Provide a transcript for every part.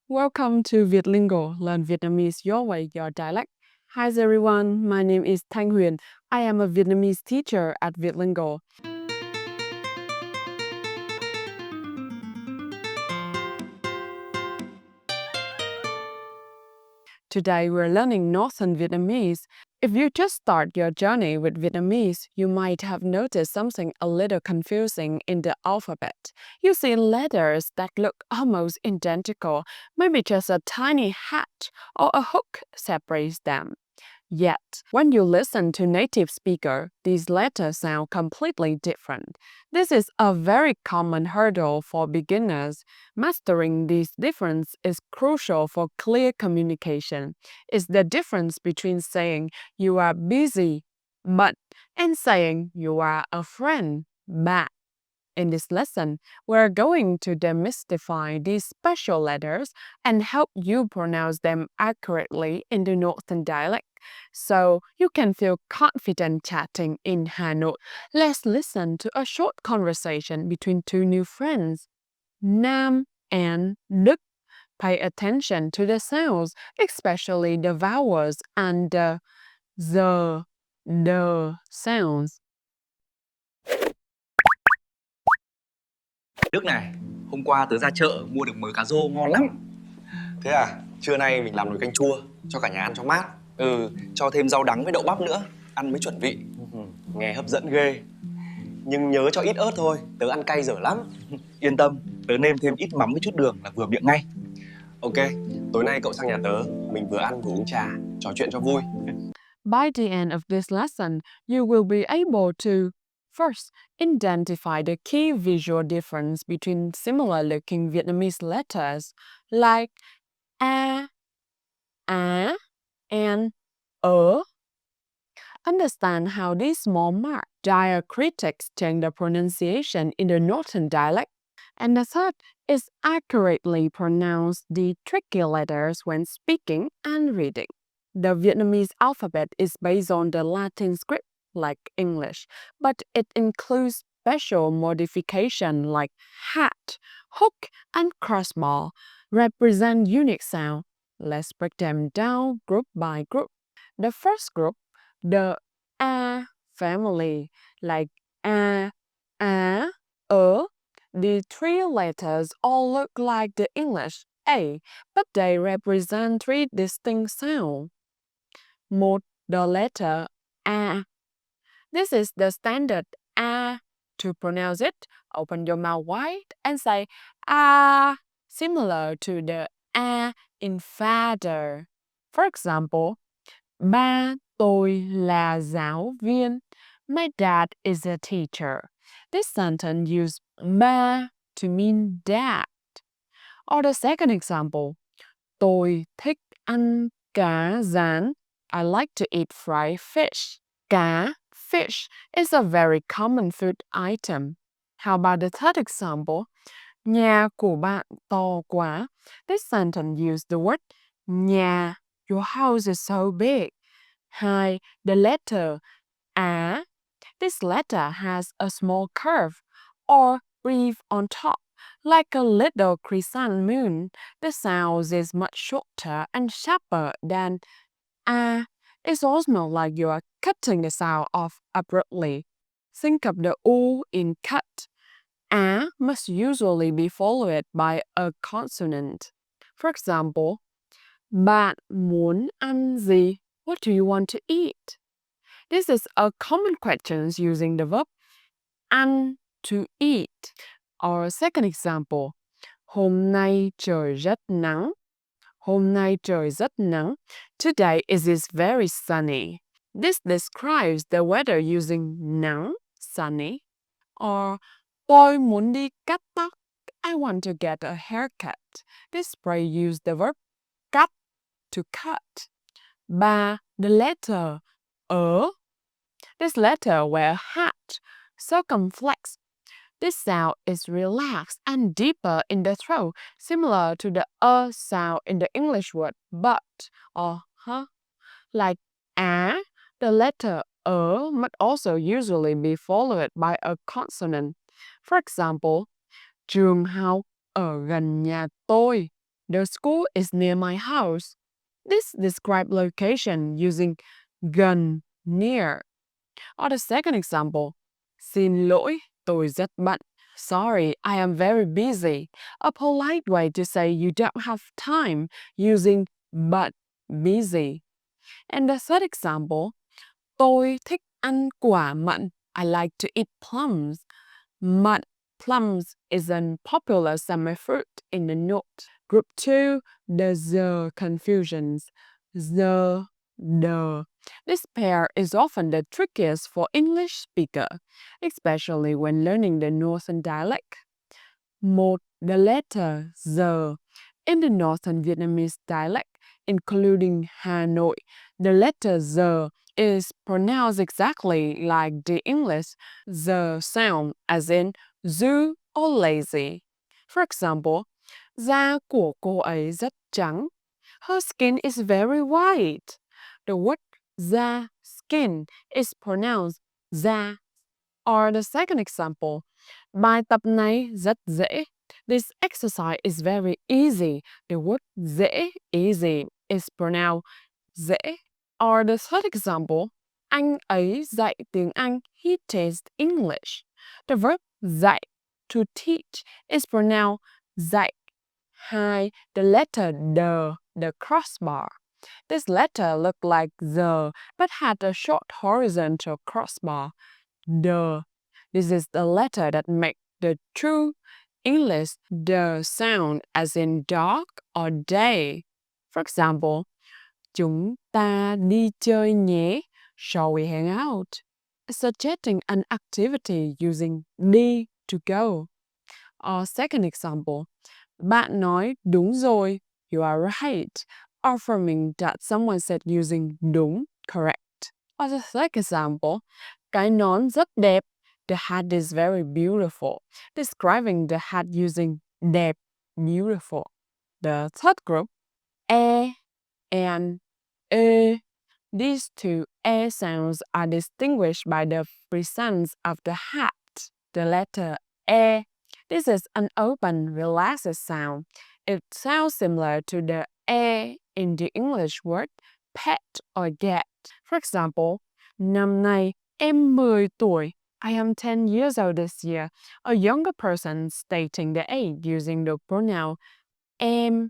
Welcome to Vietlingo, learn Vietnamese your way, your dialect. Hi everyone, my name is Thanh Huyền. I am a Vietnamese teacher at Vietlingo. Today we're learning Northern Vietnamese. If you just start your journey with Vietnamese, you might have noticed something a little confusing in the alphabet. You see letters that look almost identical, maybe just a tiny hat or a hook separates them. Yet, when you listen to native speaker, these letters sound completely different. This is a very common hurdle for beginners. Mastering these differences is crucial for clear communication. It's the difference between saying you are busy, but, and saying you are a friend, bạn. In this lesson, we're going to demystify these special letters and help you pronounce them accurately in the Northern dialect so you can feel confident chatting in Hanoi. Let's listen to a short conversation between two new friends, Nam and Đức. Pay attention to the sounds, especially the vowels and the sounds. Đức này, hôm qua tớ ra chợ mua được mớ cá rô ngon lắm. Thế à, trưa nay mình làm nồi canh chua cho cả nhà ăn cho mát. Cho thêm rau đắng với đậu bắp nữa, ăn mới chuẩn vị. Nghe hấp dẫn ghê. Nhưng nhớ cho ít ớt thôi, tớ ăn cay dở lắm. Yên tâm, tớ nêm thêm ít mắm với chút đường là vừa miệng ngay. Ok, tối nay cậu sang nhà tớ, mình vừa ăn vừa uống trà, trò chuyện cho vui. By the end of this lesson, you will be able to first identify the key visual difference between similar-looking Vietnamese letters like a, á, and ớ. Understand how these small marked diacritics change the pronunciation in the Northern dialect. And the third is accurately pronounce the tricky letters when speaking and reading. The Vietnamese alphabet is based on the Latin script like English, but it includes special modification like hat, hook, and crossbar represent unique sound. Let's break them down group by group. The first group, the A family, like A, á, ớ. The three letters all look like the English A, but they represent three distinct sounds. 1. The letter A. This is the standard A. To pronounce it, open your mouth wide and say A, similar to the A in father. For example, ba tôi là giáo viên. My dad is a teacher. This sentence uses ba to mean dad. Or the second example, tôi thích ăn cá rán. I like to eat fried fish. Cá, fish, is a very common food item. How about the third example? Nhà của bạn to quá. This sentence uses the word nhà. Your house is so big. Hi, the letter á. This letter has a small curve or reef on top, like a little crescent moon. The sound is much shorter and sharper than a. It's almost like you are cutting the sound off abruptly. Think of the u in cut. A must usually be followed by a consonant. For example, bạn muốn ăn gì? What do you want to eat? This is a common question using the verb ăn, to eat. Our second example, hôm nay trời rất nắng. Hôm nay trời rất nắng. Today is very sunny. This describes the weather using nắng, sunny. Or tôi muốn đi cắt tóc. I want to get a haircut. This phrase uses the verb cắt, to cut. Ba, the letter ớ. This letter wear hat, circumflex. This sound is relaxed and deeper in the throat, similar to the sound in the English word but or huh. Like á, the letter must also usually be followed by a consonant. For example, trường học ở gần nhà tôi. The school is near my house. This describes location using gần, near. Or the second example, xin lỗi, tôi rất bận. Sorry, I am very busy. A polite way to say you don't have time using but, busy. And the third example, tôi thích ăn quả mận. I like to eat plums. Mận, plums is a popular summer fruit in the north. Group 2, the confusions. The. This pair is often the trickiest for English speaker, especially when learning the northern dialect. 1. The letter Z. In the northern Vietnamese dialect, including Hanoi, the letter Z is pronounced exactly like the English Z sound, as in zoo or lazy. For example, da của cô ấy rất trắng. Her skin is very white. The word da, skin, is pronounced da. Or the second example, bài tập này rất dễ. This exercise is very easy. The word dễ, easy, is pronounced dễ. Or the third example, anh ấy dạy tiếng Anh. He teaches English. The verb dạy, to teach, is pronounced dạy. 2. The letter the crossbar. This letter looked like the, but had a short horizontal crossbar. The. This is the letter that makes the true English the sound as in dark or day. For example, chúng ta đi chơi nhé. Shall we hang out? Suggesting an activity using đi to go. Or second example, bạn nói đúng rồi. You are right. Affirming that someone said using đúng, correct. Or the third example, cái nón rất đẹp. The hat is very beautiful. Describing the hat using đẹp, beautiful. The third group, and ê. These two e sounds are distinguished by the presence of the hat, the letter e. This is an open, relaxed sound. It sounds similar to the e in the English word pet or get. For example, năm nay em 10 tuổi. I am 10 years old this year. A younger person stating the age using the pronoun em.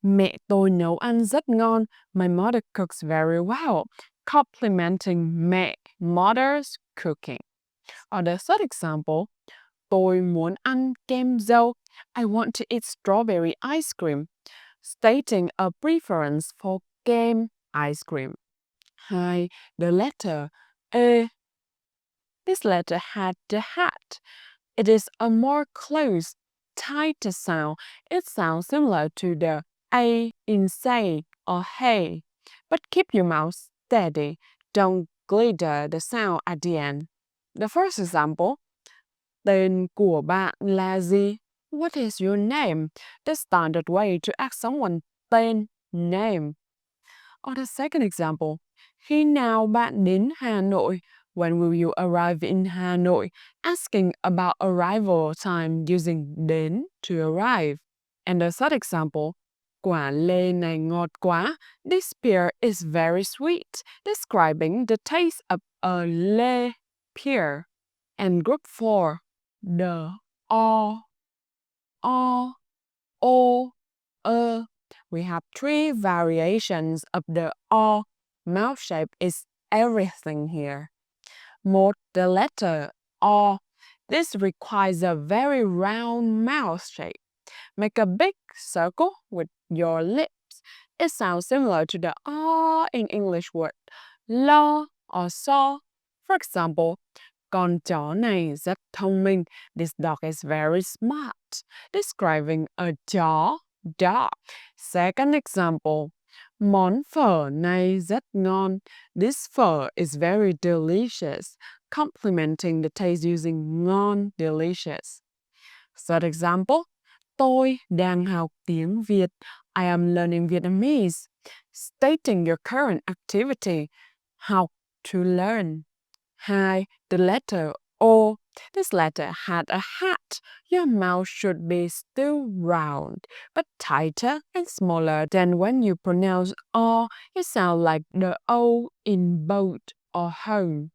Mẹ tôi nấu ăn rất ngon. My mother cooks very well. Complimenting mẹ, mother's cooking. Or the third example, tôi muốn ăn kem dâu. I want to eat strawberry ice cream. Stating a preference for kem ice cream. 2. The letter e. This letter had the hat. It is a more close, tighter sound. It sounds similar to the a in say or hey. But keep your mouth steady. Don't glitter the sound at the end. The first example, tên của bạn là gì? What is your name? The standard way to ask someone tên, name. Or the second example, khi nào bạn đến Hà Nội? When will you arrive in Hanoi? Asking about arrival time using đến to arrive. And the third example, quả lê này ngọt quá. This pear is very sweet, describing the taste of a lê pear. And group 4, the o, o, we have 3 variations of the o. Mouth shape is everything here. 1. The letter o. This requires a very round mouth shape. Make a big circle with your lips. It sounds similar to the R in English word lo or so. For example, con chó này rất thông minh. This dog is very smart. Describing a chó, dog. Second example, món phở này rất ngon. This phở is very delicious. Complimenting the taste using ngon, delicious. Third example, tôi đang học tiếng Việt. I am learning Vietnamese. Stating your current activity. Học, to learn. 2. The letter O. This letter had a hat. Your mouth should be still round, but tighter and smaller than when you pronounce O. It sounds like the O in boat or home.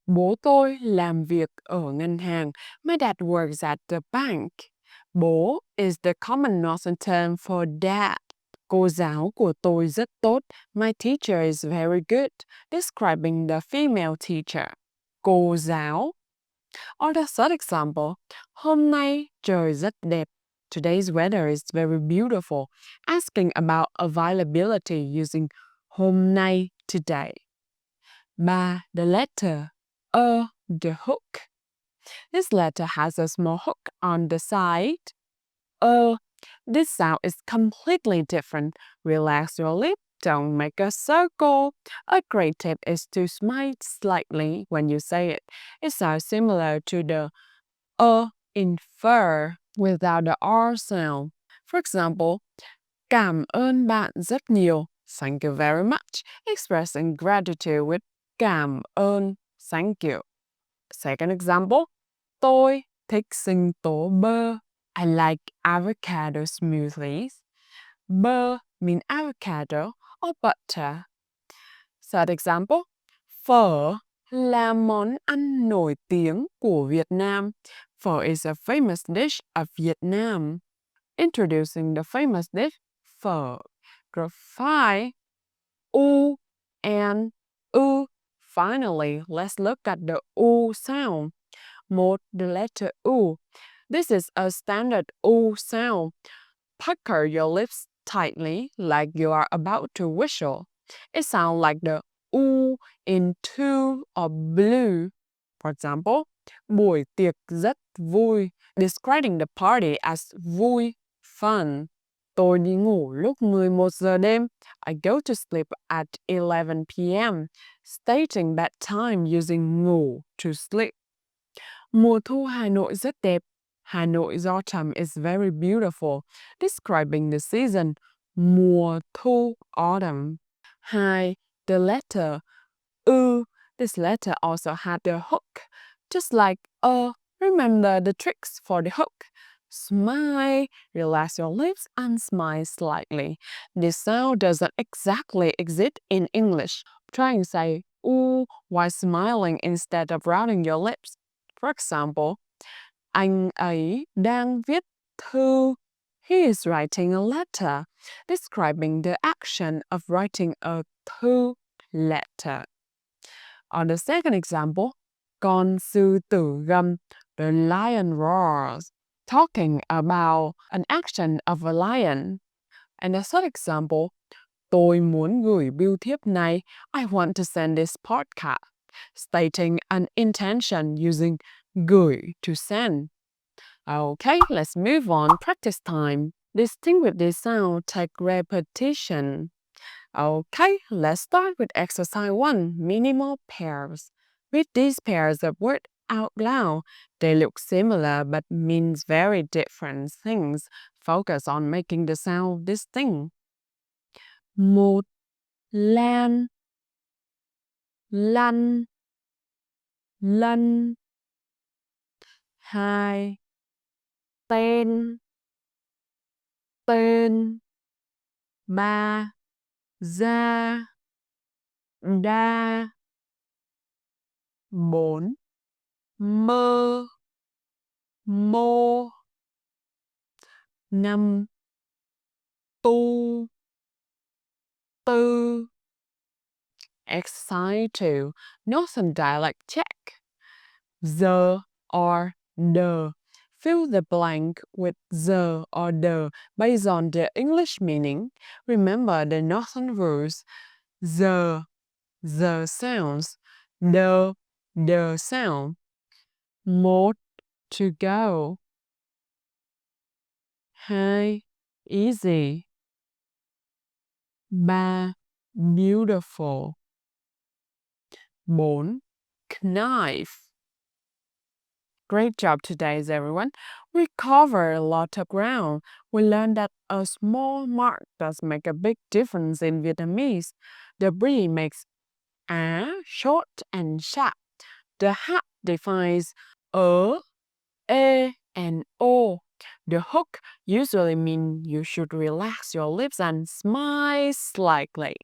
Bố tôi làm việc ở ngân hàng. My dad works at the bank. Bố is the common northern term for dad. Cô giáo của tôi rất tốt. My teacher is very good, describing the female teacher. Cô giáo. Or the third example, hôm nay trời rất đẹp. Today's weather is very beautiful. Asking about availability using hôm nay, today. 3. The letter the hook. This letter has a small hook on the side. This sound is completely different. Relax your lip. Don't make a circle. A great tip is to smile slightly when you say it. It sounds similar to the in fur without the R sound. For example, cảm ơn bạn rất nhiều. Thank you very much. Expressing gratitude with cảm ơn. Thank you. Second example, tôi thích sinh tố bơ. I like avocado smoothies. Bơ mean avocado or butter. Third example, phở là món ăn nổi tiếng của Việt Nam. Phở is a famous dish of Vietnam. Introducing the famous dish, phở. Group 5, u and u. Finally, let's look at the u sound. 1. The letter u. This is a standard u sound. Pucker your lips tightly like you are about to whistle. It sounds like the u in two or blue. For example, buổi tiệc rất vui, describing the party as vui, fun. Tôi đi ngủ lúc 11 giờ đêm. I go to sleep at 11 p.m., stating that time using ngủ to sleep. Mùa thu Hà Nội rất đẹp. Hanoi's autumn is very beautiful, describing the season. Mùa thu, autumn. 2. The letter u. This letter also had the hook. Just like remember the tricks for the hook. Smile, relax your lips and smile slightly. This sound doesn't exactly exist in English. Try and say ooh while smiling instead of rounding your lips. For example, anh ấy đang viết thư. He is writing a letter, describing the action of writing a thư, letter. On the second example, con sư tử gầm, the lion roars, talking about an action of a lion. And the third example, tôi muốn gửi bưu thiếp này, I want to send this podcast, stating an intention using gửi to send. Okay, let's move on. Practice time. Distinguish this sound, take repetition. Okay, let's start with exercise 1, minimal pairs. Read these pairs of words out loud. They look similar but means very different things. Focus on making the sound distinct. Một, lan, lăn, lân. 2, tên, tên. 3, ra, đa. 4, mơ, mô. 5, tu, tư. Exercise 2, Northern dialect check. The or the. Fill the blank with the or the based on the English meaning. Remember the Northern rules. The sounds. The sound. 1. To go. 2. Easy. 3. Beautiful. 4. Knife. Great job today, everyone. We covered a lot of ground. We learned that a small mark does make a big difference in Vietnamese. The B makes short and sharp. The hat defines e, and o. The hook usually means you should relax your lips and smile slightly.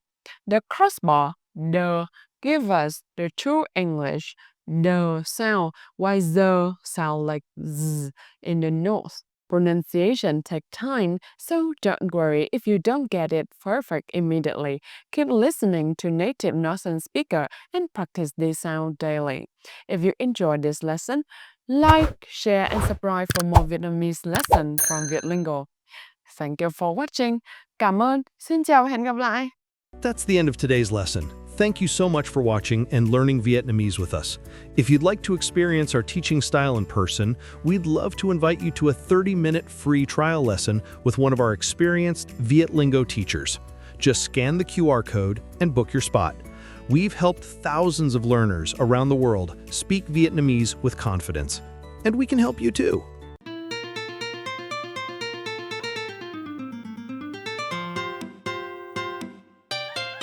The crossbar, the, give us the true English, the sound, while the sound like z in the north. Pronunciation takes time, so don't worry if you don't get it perfect immediately. Keep listening to native Northern speaker and practice this sound daily. If you enjoyed this lesson, like, share, and subscribe for more Vietnamese lesson from Vietlingo. Thank you for watching. Cảm ơn. Xin chào và hẹn gặp lại. That's the end of today's lesson. Thank you so much for watching and learning Vietnamese with us. If you'd like to experience our teaching style in person, we'd love to invite you to a 30-minute free trial lesson with one of our experienced Vietlingo teachers. Just scan the QR code and book your spot. We've helped thousands of learners around the world speak Vietnamese with confidence. And we can help you too.